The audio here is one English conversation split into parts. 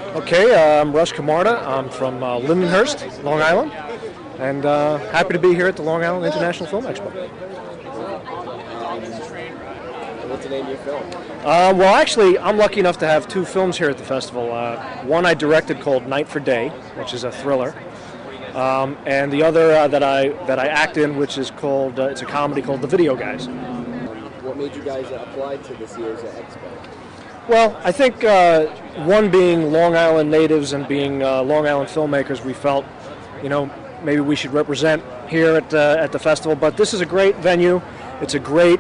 Okay, I'm Russ Camarda. I'm from Lindenhurst, Long Island, and happy to be here at the Long Island International Film Expo. What's the name of your film? Well, actually, I'm lucky enough to have two films here at the festival. One I directed called Night for Day, which is a thriller, and the other that I act in, which is called it's a comedy called The Video Guys. What made you guys apply to this year's expo? Well, I think one being Long Island natives and being Long Island filmmakers, we felt, maybe we should represent here at the festival. But this is a great venue. It's a great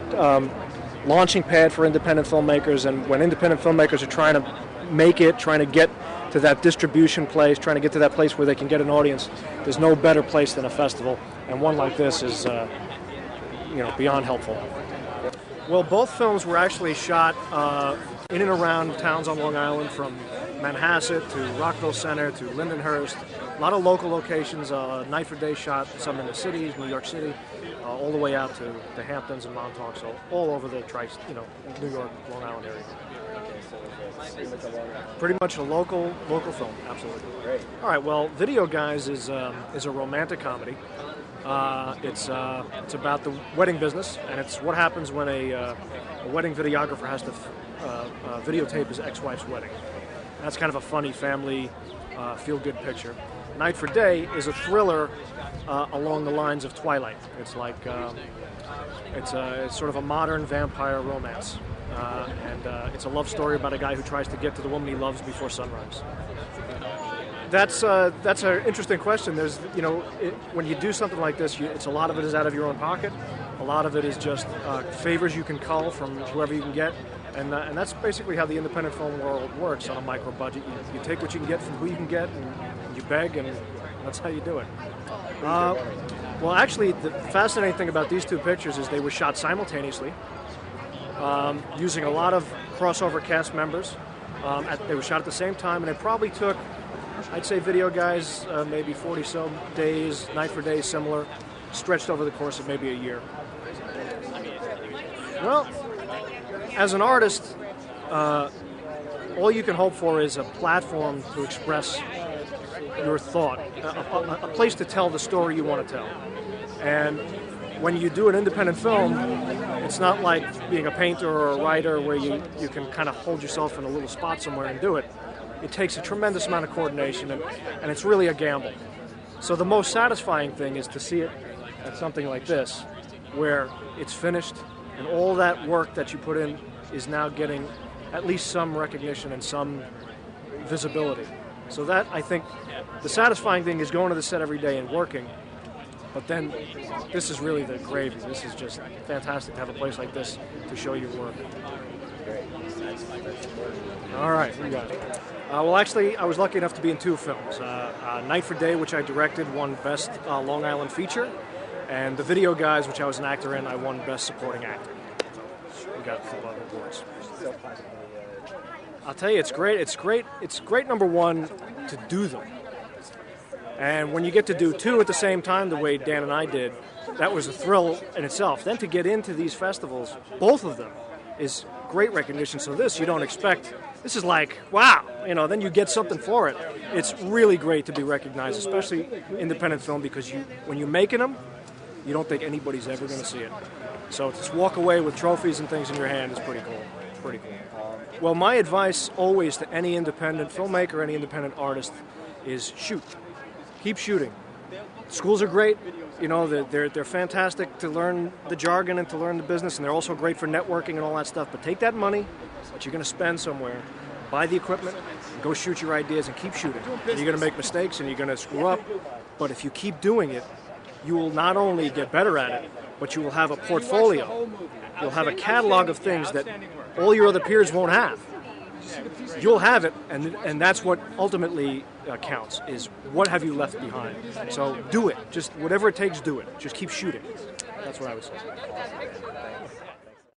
launching pad for independent filmmakers. And when independent filmmakers are trying to make it, trying to get to that distribution place, trying to get to that place where they can get an audience, there's no better place than a festival. And one like this is, beyond helpful. Well, both films were actually shot in and around towns on Long Island, from Manhasset to Rockville Center to Lindenhurst. A lot of local locations. Night for Day shot some in the cities, New York City, all the way out to the Hamptons and Montauk, so all over the New York, Long Island area. Pretty much a local film, absolutely. Great. All right. Well, Video Guys is a romantic comedy. It's about the wedding business, and it's what happens when a wedding videographer has to videotape his ex-wife's wedding. And that's kind of a funny family feel-good picture. Night for Day is a thriller along the lines of Twilight. It's like it's sort of a modern vampire romance, and it's a love story about a guy who tries to get to the woman he loves before sunrise. That's an interesting question. There's, when you do something like this, it's a lot of it is out of your own pocket. A lot of it is just favors you can cull from whoever you can get, and that's basically how the independent film world works on a micro budget. You take what you can get from who you can get, and you beg, and that's how you do it. Well, actually, the fascinating thing about these two pictures is they were shot simultaneously, using a lot of crossover cast members. They were shot at the same time, and it probably took, I'd say, Video Guys, maybe 40-some days. Night for Day, similar, stretched over the course of maybe a year. Well, as an artist, all you can hope for is a platform to express your thought, a place to tell the story you want to tell. And when you do an independent film, it's not like being a painter or a writer where you can kind of hold yourself in a little spot somewhere and do it. It takes a tremendous amount of coordination, and it's really a gamble. So the most satisfying thing is to see it at something like this, where it's finished, and all that work that you put in is now getting at least some recognition and some visibility. So that, I think, the satisfying thing is going to the set every day and working, but then this is really the gravy. This is just fantastic to have a place like this to show your work. All right, we got it. Well, actually, I was lucky enough to be in two films. Night for Day, which I directed, won Best Long Island Feature, and The Video Guys, which I was an actor in, I won Best Supporting Actor. We got a lot of awards. I'll tell you, it's great. It's great, number one, to do them. And when you get to do two at the same time, the way Dan and I did, that was a thrill in itself. Then to get into these festivals, both of them, is great recognition. So this, you don't expect. This is like, wow, then you get something for it. It's really great to be recognized, especially independent film, because when you're making them, you don't think anybody's ever going to see it. So to just walk away with trophies and things in your hand is pretty cool. It's pretty cool. Well, my advice always to any independent filmmaker, any independent artist, is shoot. Keep shooting. Schools are great. They're fantastic to learn the jargon and to learn the business, and they're also great for networking and all that stuff. But take that money that you're going to spend somewhere, buy the equipment, and go shoot your ideas and keep shooting. You're going to make mistakes and you're going to screw up, but if you keep doing it, you will not only get better at it, but you will have a portfolio. You'll have a catalog of things that all your other peers won't have. You'll have it, and that's what ultimately counts, is what have you left behind. So do it. Just whatever it takes, do it. Just keep shooting. That's what I would say.